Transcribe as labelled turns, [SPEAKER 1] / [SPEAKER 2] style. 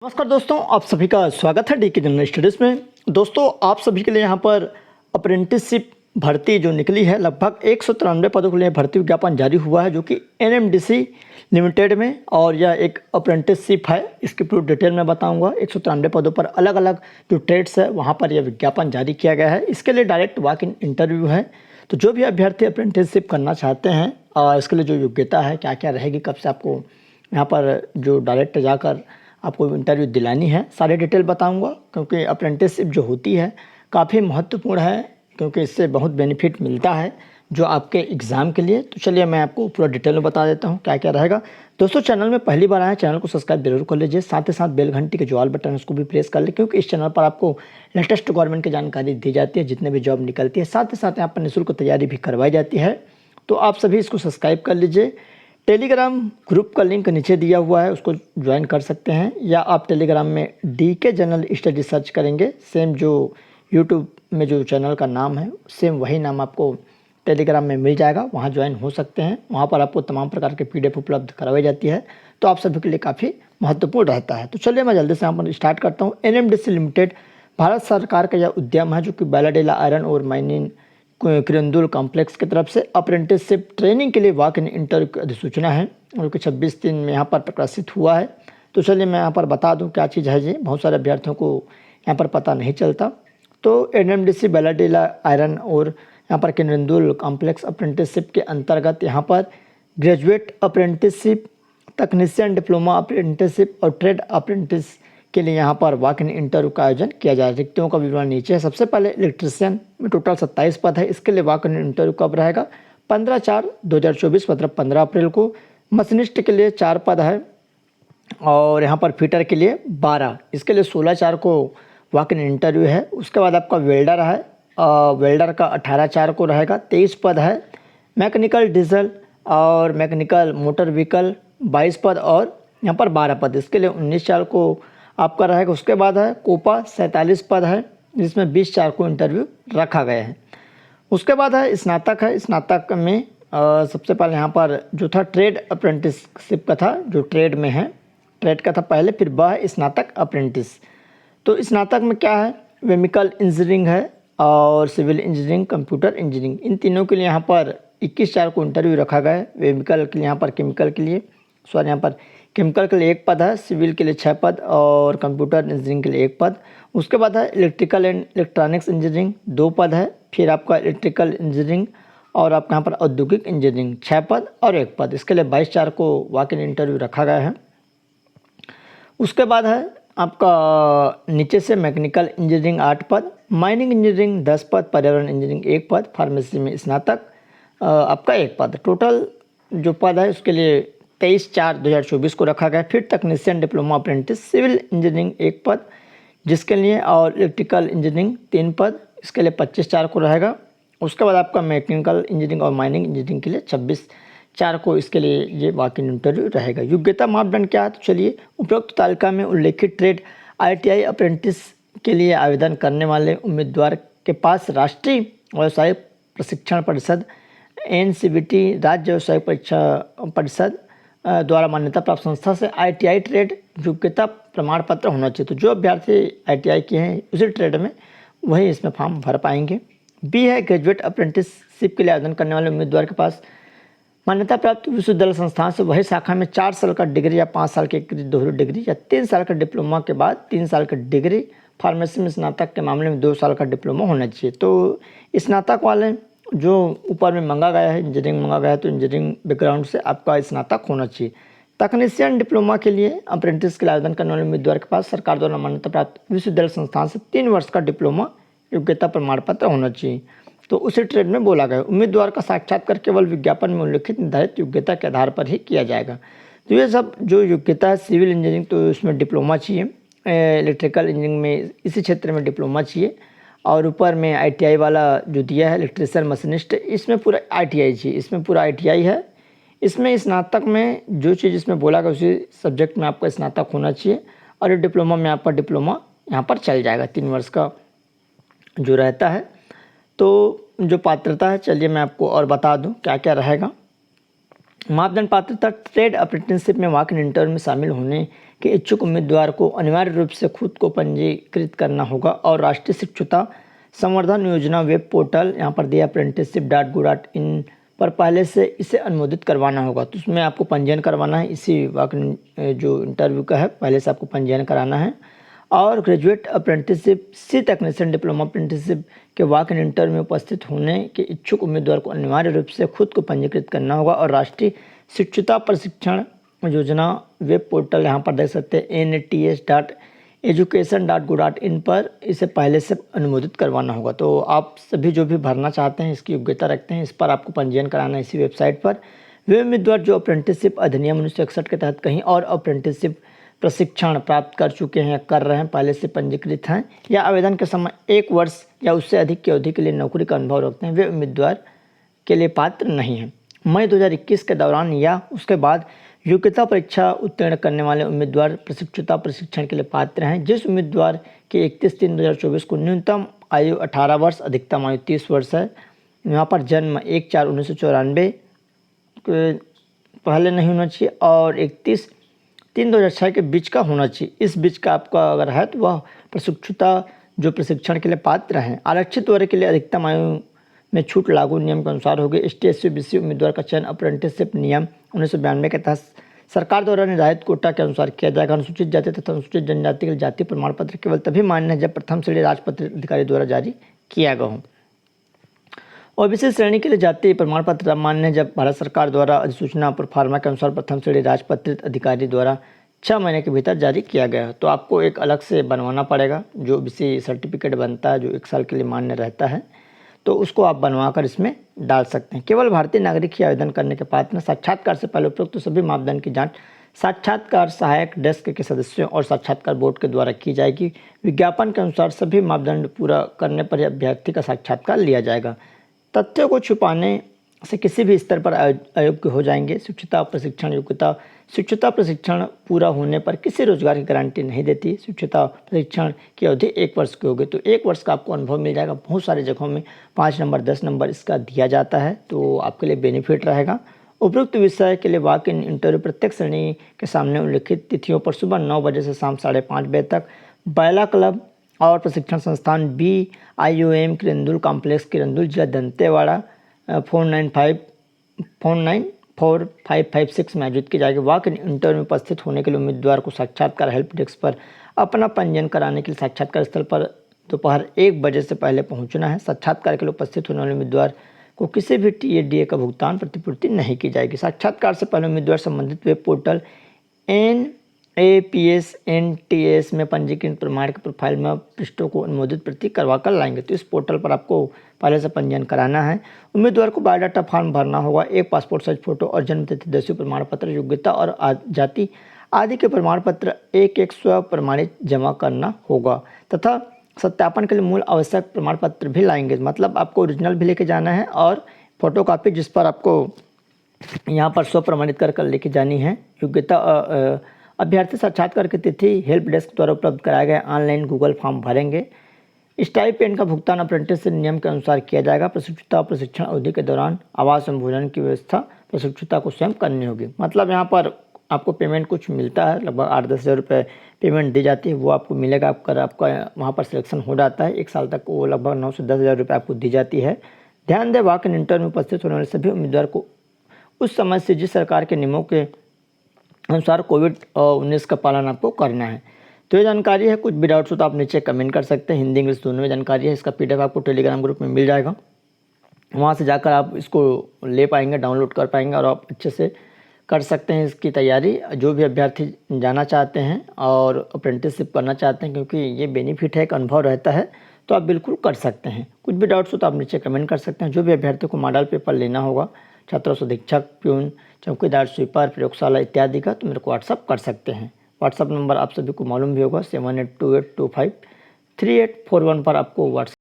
[SPEAKER 1] नमस्कार दोस्तों, आप सभी का स्वागत है डीके जनरल स्टडीज़ में। दोस्तों, आप सभी के लिए यहाँ पर अप्रेंटिसशिप भर्ती जो निकली है, लगभग 193 पदों के लिए भर्ती विज्ञापन जारी हुआ है, जो कि एनएमडीसी लिमिटेड में, और यह एक अप्रेंटिसशिप है। इसकी पूरी डिटेल में बताऊंगा। 193 पदों पर अलग अलग जो ट्रेड्स है वहाँ पर यह विज्ञापन जारी किया गया है। इसके लिए डायरेक्ट वॉक इन इंटरव्यू है। तो जो भी अभ्यर्थी अप्रेंटिसशिप करना चाहते हैं और इसके लिए जो योग्यता है, क्या क्या रहेगी, कब से आपको यहाँ पर जो डायरेक्ट जाकर आपको इंटरव्यू दिलानी है, सारी डिटेल बताऊंगा। क्योंकि अप्रेंटिसशिप जो होती है काफ़ी महत्वपूर्ण है, क्योंकि इससे बहुत बेनिफिट मिलता है जो आपके एग्ज़ाम के लिए। तो चलिए मैं आपको पूरा डिटेल में बता देता हूँ क्या क्या रहेगा। दोस्तों, चैनल में पहली बार आए, चैनल को सब्सक्राइब जरूर कर लीजिए। साथ ही साथ बेल घंटी के जो ऑल बटन है उसको भी प्रेस कर ले, क्योंकि इस चैनल पर आपको लेटेस्ट गवर्नमेंट की जानकारी दी जाती है, जितने भी जॉब निकलती है। साथ ही साथ यहाँ पर निःशुल्क तैयारी भी करवाई जाती है। तो आप सभी इसको सब्सक्राइब कर लीजिए। टेलीग्राम ग्रुप का लिंक नीचे दिया हुआ है, उसको ज्वाइन कर सकते हैं, या आप टेलीग्राम में डीके जनरल स्टडी सर्च करेंगे, सेम जो यूट्यूब में जो चैनल का नाम है सेम वही नाम आपको टेलीग्राम में मिल जाएगा, वहाँ ज्वाइन हो सकते हैं। वहाँ पर आपको तमाम प्रकार के पीडीएफ उपलब्ध करवाई जाती है, तो आप सभी के लिए काफ़ी महत्वपूर्ण रहता है। तो चलिए मैं जल्दी से यहाँ पर स्टार्ट करता हूँ। एनएमडीसी लिमिटेड भारत सरकार का यह उद्यम है, जो कि बैलाडेला आयरन और माइनिंग किरंदुल कॉम्प्लेक्स की तरफ से अप्रेंटिसशिप ट्रेनिंग के लिए वॉक इन इंटरव्यू की अधिसूचना है, जो कि 26/3 में यहाँ पर प्रकाशित हुआ है। तो चलिए मैं यहाँ पर बता दूँ क्या चीज़ है जी, बहुत सारे अभ्यर्थियों को यहाँ पर पता नहीं चलता। तो एनएमडीसी बैलाडेला आयरन और यहाँ पर किरंदुल कॉम्प्लेक्स अप्रेंटिसशिप के अंतर्गत यहाँ पर ग्रेजुएट अप्रेंटिसशिप, तकनीशियन, डिप्लोमा अप्रेंटिसशिप और ट्रेड अप्रेंटिस के लिए यहाँ पर वॉक इन इंटरव्यू का आयोजन किया जाए। रिक्तियों का विवरण नीचे है। सबसे पहले इलेक्ट्रीशियन में टोटल 27 पद है। इसके लिए वॉक इन इंटरव्यू कब रहेगा? 15/4/2024 मतलब 15 अप्रैल को। मशीनिस्ट के लिए 4 पद है, और यहाँ पर फिटर के लिए 12। इसके लिए 16/4 को वॉक इन इंटरव्यू है। उसके बाद आपका वेल्डर है, वेल्डर का 18/4 को रहेगा, 23 पद है। मैकेनिकल डीजल और मैकेनिकल मोटर व्हीकल 22 पद, और यहाँ पर 12 पद। इसके लिए 19/4 को आपका रहेगा। उसके बाद है कोपा 47 पद है, जिसमें 20/4 को इंटरव्यू रखा गया है। उसके बाद है स्नातक है। स्नातक में सबसे पहले यहाँ पर जो था ट्रेड अप्रेंटिसशिप का था, जो ट्रेड में है, ट्रेड का था पहले, फिर वह स्नातक अप्रेंटिस। तो स्नातक में क्या है? केमिकल इंजीनियरिंग है और सिविल इंजीनियरिंग, कंप्यूटर इंजीनियरिंग, इन तीनों के लिए यहाँ पर 21/4 को इंटरव्यू रखा गया है। केमिकल के लिए यहाँ पर केमिकल के लिए यहाँ पर केमिकल के लिए 1 पद है, सिविल के लिए 6 पद और कंप्यूटर इंजीनियरिंग के लिए 1 पद। उसके बाद है इलेक्ट्रिकल एंड इलेक्ट्रॉनिक्स इंजीनियरिंग 2 पद है। फिर आपका इलेक्ट्रिकल इंजीनियरिंग और आपका यहाँ पर औद्योगिक इंजीनियरिंग 6 पद और 1 पद। इसके लिए 22/4 को वॉक इन इंटरव्यू रखा गया है। उसके बाद है आपका नीचे से मैकेनिकल इंजीनियरिंग 8 पद, माइनिंग इंजीनियरिंग 10 पद, पर्यावरण इंजीनियरिंग 1 पद, फार्मेसी में स्नातक आपका 1 पद। टोटल जो पद है उसके लिए 23/4/2024 को रखा गया। फिर तकनीशियन, डिप्लोमा अप्रेंटिस, सिविल इंजीनियरिंग 1 पद जिसके लिए, और इलेक्ट्रिकल इंजीनियरिंग 3 पद, इसके लिए 25/4 को रहेगा। उसके बाद आपका मैकेनिकल इंजीनियरिंग और माइनिंग इंजीनियरिंग के लिए 26/4 को इसके लिए ये वॉक इन इंटरव्यू रहेगा। योग्यता मापदंड क्या है? तो चलिए, उपरोक्त तालिका में उल्लेखित ट्रेड ITI अप्रेंटिस के लिए आवेदन करने वाले उम्मीदवार के पास राष्ट्रीय व्यावसायिक प्रशिक्षण परिषद NCVT राज्य व्यावसायिक परीक्षा परिषद द्वारा मान्यता प्राप्त संस्था से ITI ट्रेड योग्यता प्रमाण पत्र होना चाहिए। तो जो अभ्यर्थी ITI किए हैं उसी ट्रेड में, वही इसमें फॉर्म भर पाएंगे। B है ग्रेजुएट अप्रेंटिसशिप के लिए आवेदन करने वाले उम्मीदवार के पास मान्यता प्राप्त विश्वविद्यालय संस्थान से वही शाखा में 4 साल का डिग्री या 5 साल की दोहरी डिग्री या 3 साल का डिप्लोमा के बाद 3 साल का डिग्री, फार्मेसी में स्नातक के मामले में 2 साल का डिप्लोमा होना चाहिए। तो स्नातक वाले जो ऊपर में मांगा गया है, इंजीनियरिंग मांगा गया है, तो इंजीनियरिंग बैकग्राउंड से आपका स्नातक होना चाहिए। तकनीशियन डिप्लोमा के लिए अप्रेंटिस के लिए आवेदन करने वाले उम्मीदवार के पास सरकार द्वारा मान्यता प्राप्त विश्वविद्यालय संस्थान से 3 वर्ष का डिप्लोमा योग्यता प्रमाण पत्र होना चाहिए। तो उसी ट्रेड में बोला गया उम्मीदवार का साक्षात्कार केवल विज्ञापन में उल्लिखित निर्धारित योग्यता के आधार पर ही किया जाएगा। तो ये सब जो योग्यता है, सिविल इंजीनियरिंग तो इसमें डिप्लोमा चाहिए, इलेक्ट्रिकल इंजीनियरिंग में इसी क्षेत्र में डिप्लोमा चाहिए, और ऊपर में ITI वाला जो दिया है इलेक्ट्रीशियन मशीनिस्ट, इसमें पूरा ITI चाहिए, इसमें पूरा ITI है। इसमें स्नातक में जो चीज़ इसमें बोला गया उसी सब्जेक्ट में आपका स्नातक होना चाहिए, और ये डिप्लोमा में आपका डिप्लोमा यहाँ पर चल जाएगा, 3 वर्ष का जो रहता है। तो जो पात्रता है, चलिए मैं आपको और बता दूं क्या क्या रहेगा। मापदंड पात्रता ट्रेड अप्रेंटिसशिप में वॉक इन इंटरव्यू में शामिल होने के इच्छुक उम्मीदवार को अनिवार्य रूप से खुद को पंजीकृत करना होगा और राष्ट्रीय शिक्षुता संवर्धन योजना वेब पोर्टल यहाँ पर दिया apprenticeship.go.in पर पहले से इसे अनुमोदित करवाना होगा। तो उसमें आपको पंजीयन करवाना है, इसी वक्त जो इंटरव्यू का है पहले से आपको पंजीयन कराना है। और ग्रेजुएट अप्रेंटिसशिप सी टेक्नीशियन डिप्लोमा अप्रेंटिसशिप के वॉक इन इंटरव्यू में उपस्थित होने के इच्छुक उम्मीदवार को अनिवार्य रूप से खुद को पंजीकृत करना होगा और राष्ट्रीय शिक्षुता प्रशिक्षण योजना वेब पोर्टल यहाँ पर देख सकते हैं nats.education.go.in पर इसे पहले से अनुमोदित करवाना होगा। तो आप सभी जो भी भरना चाहते हैं, इसकी योग्यता रखते हैं, इस पर आपको पंजीयन कराना है इसी वेबसाइट पर। वे उम्मीदवार जो अप्रेंटिसशिप अधिनियम 1961 के तहत कहीं और अप्रेंटिसशिप प्रशिक्षण प्राप्त कर चुके हैं, कर रहे हैं, पहले से पंजीकृत हैं या आवेदन के समय 1 वर्ष या उससे अधिक की अवधि के लिए नौकरी का अनुभव रखते हैं, वे उम्मीदवार के लिए पात्र नहीं हैं। मई 2021 के दौरान या उसके बाद योग्यता परीक्षा उत्तीर्ण करने वाले उम्मीदवार प्रशिक्षुता प्रशिक्षण के लिए पात्र हैं। जिस उम्मीदवार की 31/3/2024 को न्यूनतम आयु 18 वर्ष, अधिकतम आयु 30 वर्ष है, यहाँ पर जन्म 1/4/1994 पहले नहीं होना चाहिए और 31/3/2006 के बीच का होना चाहिए। इस बीच का आपका अगर है तो वह प्रशिक्षुता जो प्रशिक्षण के लिए पात्र हैं। आरक्षित वर्ग के लिए अधिकतम आयु में छूट लागू नियम के अनुसार होगी। ST SC BC उम्मीदवार का चयन अप्रेंटिसशिप नियम 1992 के तहत सरकार द्वारा निर्धारित कोटा के अनुसार किया जाएगा। अनुसूचित जाति तथा अनुसूचित जनजाति के लिए जाति प्रमाण पत्र केवल तभी मान्य है जब प्रथम श्रेणी राजपत्र अधिकारी द्वारा जारी किया गया हो। OBC श्रेणी के लिए जाति प्रमाण पत्र तब मान्य है जब भारत सरकार द्वारा अधिसूचना प्रोफार्मा के अनुसार प्रथम श्रेणी राजपत्रित अधिकारी द्वारा 6 महीने के भीतर जारी किया गया है। तो आपको एक अलग से बनवाना पड़ेगा, जो OBC सर्टिफिकेट बनता है जो 1 साल के लिए मान्य रहता है, तो उसको आप बनवाकर इसमें डाल सकते हैं। केवल भारतीय नागरिक ही आवेदन करने के पात्र हैं। साक्षात्कार से पहले उपरोक्त सभी मापदंड की जांच साक्षात्कार सहायक डेस्क के सदस्यों और साक्षात्कार बोर्ड के द्वारा की जाएगी। विज्ञापन के अनुसार सभी मापदंड पूरा करने पर अभ्यर्थी का साक्षात्कार लिया जाएगा। तथ्यों को छुपाने से किसी भी स्तर पर अयोग्य हो जाएंगे। शिक्षुता प्रशिक्षण योग्यता शिक्षुता प्रशिक्षण पूरा होने पर किसी रोजगार की गारंटी नहीं देती। शिक्षुता प्रशिक्षण की अवधि 1 वर्ष की होगी, तो 1 वर्ष का आपको अनुभव मिल जाएगा। बहुत सारी जगहों में 5 नंबर 10 नंबर इसका दिया जाता है, तो आपके लिए बेनिफिट रहेगा। उपयुक्त विषय के लिए वॉक इन इंटरव्यू प्रत्येक श्रेणी के सामने उल्लिखित तिथियों पर सुबह 9 बजे से शाम 5:30 बजे तक बैला क्लब और प्रशिक्षण संस्थान BIOM किरंदुल कॉम्प्लेक्स किरंदुल जिला दंतेवाड़ा 494556 में आयोजित की जाएगी। वॉक इन इंटरव्यू में उपस्थित होने के लिए उम्मीदवार को साक्षात्कार हेल्प डेस्क पर अपना पंजीयन कराने के लिए साक्षात्कार स्थल पर दोपहर 1 बजे से पहले पहुंचना है। साक्षात्कार के लिए उपस्थित होने वाले उम्मीदवार को किसी भी TADA का भुगतान प्रतिपूर्ति नहीं की जाएगी। साक्षात्कार से पहले उम्मीदवार संबंधित वेब पोर्टल NAPS NTS में पंजीकृत प्रमाण के प्रोफाइल में पृष्ठों को अनुमोदित प्रति करवा कर लाएंगे। तो इस पोर्टल पर आपको पहले से पंजीयन कराना है। उम्मीदवार को बायोडाटा फॉर्म भरना होगा। एक पासपोर्ट साइज फोटो और जन्म तिथि, दसवीं प्रमाण पत्र, योग्यता और जाति आदि के प्रमाण पत्र एक स्व प्रमाणित जमा करना होगा तथा सत्यापन के लिए मूल आवश्यक प्रमाण पत्र भी लाएंगे। मतलब आपको ओरिजिनल भी लेके जाना है और फोटोकॉपी जिस पर आपको यहाँ पर स्व प्रमाणित कर लेके जानी है। योग्यता अभ्यर्थी साक्षात्कार की तिथि हेल्प डेस्क द्वारा उपलब्ध कराए गए ऑनलाइन गूगल फॉर्म भरेंगे। स्टाइपेंड का भुगतान अप्रेंटिस नियम के अनुसार किया जाएगा। प्रशिक्षुता प्रशिक्षण अवधि के दौरान आवास एवं भोजन की व्यवस्था प्रशिक्षुता को स्वयं करनी होगी। मतलब यहाँ पर आपको पेमेंट कुछ मिलता है, लगभग 8-10 हज़ार रुपये पेमेंट दी जाती है, वो आपको मिलेगा। आपका वहाँ पर सिलेक्शन हो जाता है 1 साल तक, वो लगभग 9 से 10 हज़ार रुपये आपको दी जाती है। ध्यान दें, वॉक इन इंटरव्यू में उपस्थित होने वाले सभी उम्मीदवार को उस समय से जिस सरकार के नियमों के अनुसार कोविड-19 का पालन आपको करना है। तो ये जानकारी है। कुछ भी डाउट्स हो तो आप नीचे कमेंट कर सकते हैं। हिंदी इंग्लिश दोनों में जानकारी है। इसका PDF आपको टेलीग्राम ग्रुप में मिल जाएगा, वहाँ से जाकर आप इसको ले पाएंगे, डाउनलोड कर पाएंगे और आप अच्छे से कर सकते हैं इसकी तैयारी। जो भी अभ्यर्थी जाना चाहते हैं और अप्रेंटिसशिप करना चाहते हैं, क्योंकि ये बेनिफिट है, एक अनुभव रहता है, तो आप बिल्कुल कर सकते हैं। कुछ भी डाउट्स हो तो आप नीचे कमेंट कर सकते हैं। जो भी अभ्यर्थी को मॉडल पेपर लेना होगा, छात्रों से अधीक्षक, प्यून, चौकीदार, स्वीपर, प्रयोगशाला इत्यादि का, तो मेरे को व्हाट्सअप कर सकते हैं। व्हाट्सअप नंबर आप सभी को मालूम भी होगा, 7828253841 पर आपको व्हाट्सअप